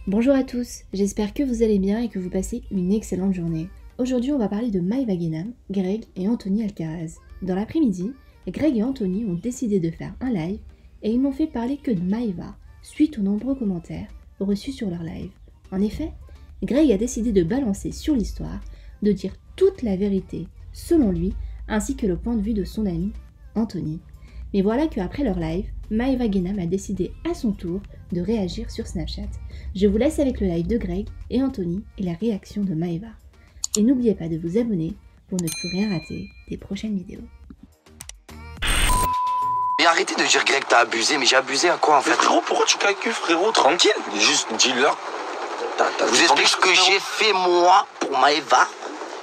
Bonjour à tous, j'espère que vous allez bien et que vous passez une excellente journée. Aujourd'hui on va parler de Maeva Guénam, Greg et Anthony Alcaraz. Dans l'après-midi, Greg et Anthony ont décidé de faire un live et ils n'ont fait parler que de Maeva, suite aux nombreux commentaires reçus sur leur live. En effet, Greg a décidé de balancer sur l'histoire, de dire toute la vérité selon lui, ainsi que le point de vue de son ami Anthony. Mais voilà qu'après leur live, Maeva Guénam a décidé à son tour de réagir sur Snapchat. Je vous laisse avec le live de Greg et Anthony et la réaction de Maeva. Et n'oubliez pas de vous abonner pour ne plus rien rater des prochaines vidéos. Mais arrêtez de dire Greg t'as abusé, mais j'ai abusé à quoi en fait? Mais frérot, pourquoi tu calcules frérot? Tranquille, juste dis-leur. Je vous explique ce que j'ai fait moi pour Maeva.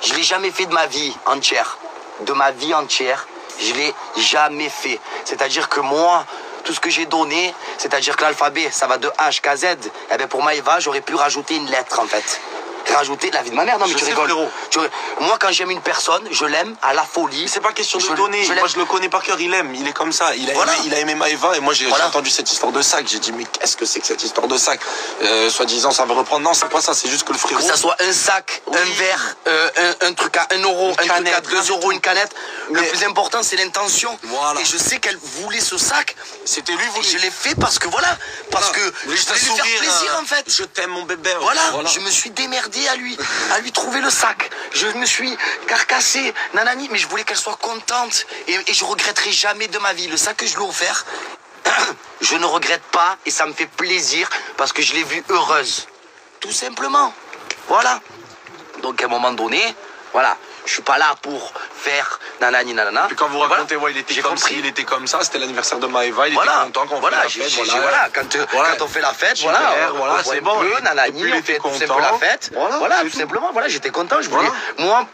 Je l'ai jamais fait de ma vie entière. De ma vie entière, je l'ai jamais fait. C'est-à-dire que moi, tout ce que j'ai donné, c'est-à-dire que l'alphabet, ça va de H jusqu'à Z. Et bien pour Maeva, j'aurais pu rajouter une lettre en fait. Rajouter la vie de ma mère. Non mais tu rigoles. Moi quand j'aime une personne, je l'aime à la folie. C'est pas question de donner. Moi je le connais par cœur, il aime. Il est comme ça. Il a aimé Maeva et moi j'ai entendu cette histoire de sac. J'ai dit mais qu'est-ce que c'est que cette histoire de sac? Soi-disant ça veut reprendre. Non c'est pas ça, c'est juste que le frérot. Que ça soit un sac, un verre, un truc à 1 euro, un truc à 2 euros, une canette. Le plus important c'est l'intention. Voilà. Et je sais qu'elle voulait ce sac. C'était lui voulu. Je l'ai fait parce que voilà. Parce que je voulais lui faire plaisir en fait. Je t'aime mon bébé. Voilà. Je me suis démerdé à lui trouver le sac. Je me suis carcassé, nanani, mais je voulais qu'elle soit contente et je regretterai jamais de ma vie. Le sac que je lui ai offert, je ne regrette pas et ça me fait plaisir parce que je l'ai vue heureuse. Tout simplement. Voilà. Donc à un moment donné, voilà. Je suis pas là pour faire nanani nanana. Puis quand vous racontez, ouais, il était comme ça, il était comme ça, c'était l'anniversaire de Maeva, il était content qu'on fait la fête. Quand on fait la fête, voilà, c'est bon. Nanani, on fait tout simplement la fête. Voilà, tout simplement, voilà, j'étais content. Je voulais,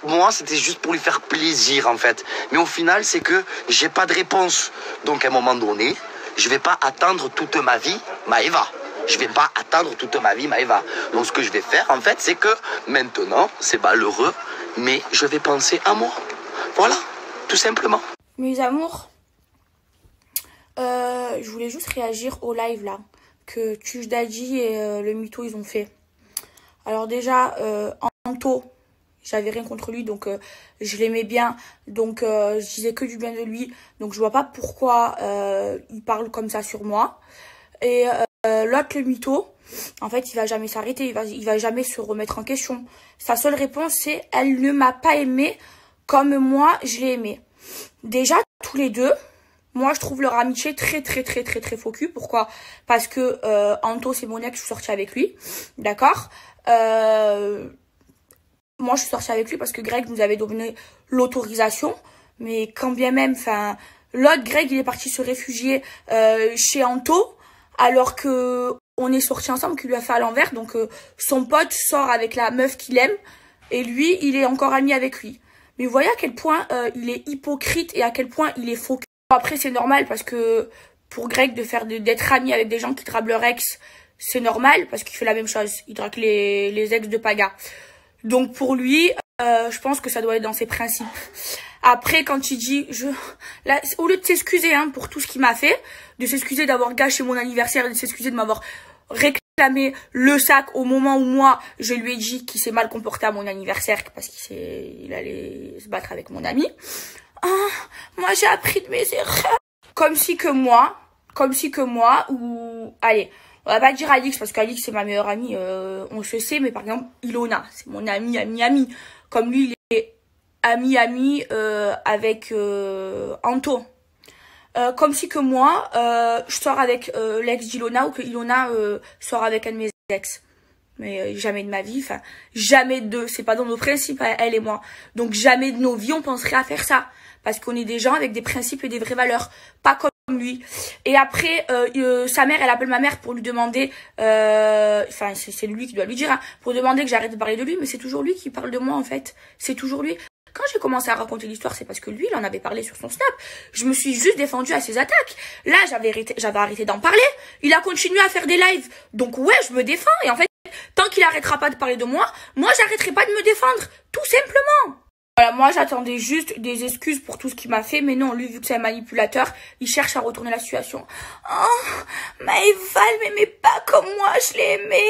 moi, c'était juste pour lui faire plaisir en fait. Mais au final, c'est que j'ai pas de réponse. Donc à un moment donné, je vais pas attendre toute ma vie Maeva. Je vais pas attendre toute ma vie Maeva. Donc ce que je vais faire en fait, c'est que maintenant, c'est malheureux, mais je vais penser à moi. Voilà, tout simplement. Mes amours, je voulais juste réagir au live là que Tuj Daddy et le mytho ils ont fait. Alors déjà, Anto, j'avais rien contre lui, donc je l'aimais bien, donc je disais que du bien de lui, donc je vois pas pourquoi il parle comme ça sur moi. Et l'autre, le mytho, en fait, il va jamais s'arrêter, il va jamais se remettre en question. Sa seule réponse, c'est « elle ne m'a pas aimé comme moi, je l'ai aimé ». Déjà, tous les deux, moi, je trouve leur amitié très faux cul. Pourquoi? Parce que Anto, c'est mon ex, je suis sortie avec lui, d'accord. Moi, je suis sortie avec lui parce que Greg nous avait donné l'autorisation, mais quand bien même, enfin, l'autre, Greg, il est parti se réfugier chez Anto, alors que on est sortis ensemble, qu'il lui a fait à l'envers. Donc son pote sort avec la meuf qu'il aime et lui, il est encore ami avec lui. Mais vous voyez à quel point il est hypocrite et à quel point il est faux. Après, c'est normal parce que pour Greg d'être ami avec des gens qui draguent leur ex, c'est normal parce qu'il fait la même chose. Il drague les ex de Paga. Donc pour lui, je pense que ça doit être dans ses principes. Après, quand il dit, là, au lieu de s'excuser pour tout ce qu'il m'a fait, de s'excuser d'avoir gâché mon anniversaire, de s'excuser de m'avoir réclamé le sac au moment où moi, je lui ai dit qu'il s'est mal comporté à mon anniversaire parce qu'il allait se battre avec mon ami. Moi, j'ai appris de mes erreurs. Comme si que moi, ou, allez, on va pas dire Alix parce qu'Alix c'est ma meilleure amie, on se sait, mais par exemple, Ilona, c'est mon ami. Comme lui, il est ami avec Anto. Comme si que moi, je sors avec l'ex d'Ilona ou que Ilona sort avec un de mes ex. Mais jamais de ma vie, enfin, jamais c'est pas dans nos principes, elle et moi. Donc jamais de nos vies, on penserait à faire ça. Parce qu'on est des gens avec des principes et des vraies valeurs. Pas comme lui. Et après, sa mère, elle appelle ma mère pour lui demander, enfin, c'est lui qui doit lui dire, pour demander que j'arrête de parler de lui, mais c'est toujours lui qui parle de moi, en fait. C'est toujours lui. Quand j'ai commencé à raconter l'histoire, c'est parce que lui, il en avait parlé sur son Snap. Je me suis juste défendue à ses attaques. Là, j'avais arrêté d'en parler. Il a continué à faire des lives. Donc ouais, je me défends. Et en fait, tant qu'il arrêtera pas de parler de moi, j'arrêterai pas de me défendre. Tout simplement. Voilà, moi, j'attendais juste des excuses pour tout ce qu'il m'a fait. Mais non, lui, vu que c'est un manipulateur, il cherche à retourner la situation. Oh, Maeva, elle m'aimait pas comme moi, je l'ai aimé.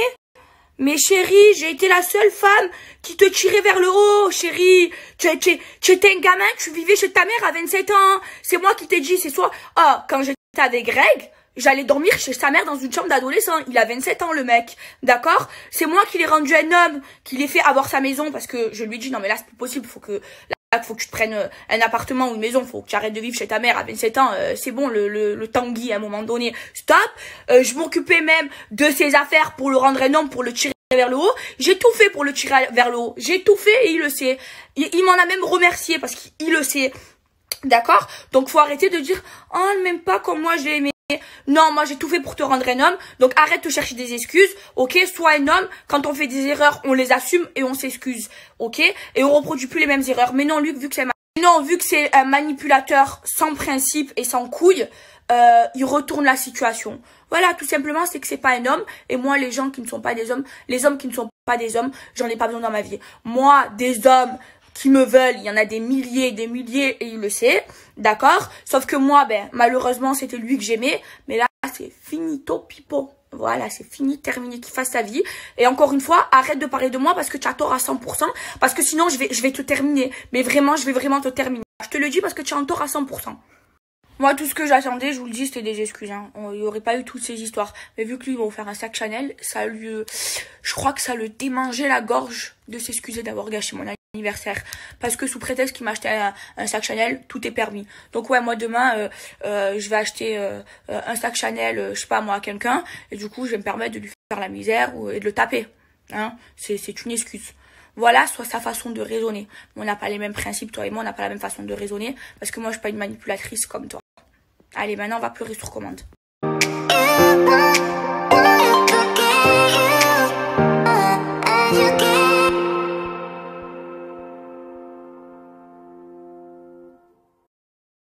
Mais chérie, j'ai été la seule femme qui te tirait vers le haut, chérie. Tu étais un gamin, tu vivais chez ta mère à 27 ans. C'est moi qui t'ai dit, c'est soit... Ah, quand j'étais avec Greg, j'allais dormir chez sa mère dans une chambre d'adolescent. Il a 27 ans, le mec. D'accord? C'est moi qui l'ai rendu un homme, qui l'ai fait avoir sa maison parce que je lui ai dit, non mais là, c'est plus possible, faut que tu te prennes un appartement ou une maison, faut que tu arrêtes de vivre chez ta mère à 27 ans, c'est bon, le Tanguy à un moment donné, stop. Je m'occupais même de ses affaires pour le rendre un homme, pour le tirer vers le haut. J'ai tout fait pour le tirer vers le haut. J'ai tout fait et il le sait. Il m'en a même remercié parce qu'il le sait. D'accord? Donc faut arrêter de dire, oh, elle m'aime pas comme moi je l'ai aimé. Non, moi j'ai tout fait pour te rendre un homme. Donc arrête de chercher des excuses. Ok, sois un homme. Quand on fait des erreurs, on les assume et on s'excuse. Ok, et on reproduit plus les mêmes erreurs. Mais non, Luc, vu que c'est un manipulateur sans principe et sans couilles, il retourne la situation. Voilà, tout simplement, c'est que c'est pas un homme. Et moi, les gens qui ne sont pas des hommes, les hommes qui ne sont pas des hommes, j'en ai pas besoin dans ma vie. Moi, des hommes qui me veulent, il y en a des milliers et il le sait, d'accord? Sauf que moi, ben, malheureusement, c'était lui que j'aimais, mais là, c'est finito pipo. Voilà, c'est fini, terminé, qu'il fasse sa vie. Et encore une fois, arrête de parler de moi parce que tu as tort à 100%, parce que sinon, je vais te terminer. Mais vraiment, je vais vraiment te terminer. Je te le dis parce que tu as tort à 100%. Moi, tout ce que j'attendais, je vous le dis, c'était des excuses. Hein. Il n'y aurait pas eu toutes ces histoires. Mais vu que lui, il va vous faire un sac Chanel, je crois que ça le démangeait la gorge de s'excuser d'avoir gâché mon anniversaire. Parce que sous prétexte qu'il m'a acheté un sac Chanel, tout est permis. Donc ouais, moi demain, je vais acheter un sac Chanel, je sais pas moi, à quelqu'un. Et du coup, je vais me permettre de lui faire la misère et de le taper. Hein. C'est une excuse. Voilà, soit sa façon de raisonner. On n'a pas les mêmes principes, toi et moi, on n'a pas la même façon de raisonner. Parce que moi, je suis pas une manipulatrice comme toi. Allez, maintenant, on va pleurer sur commande.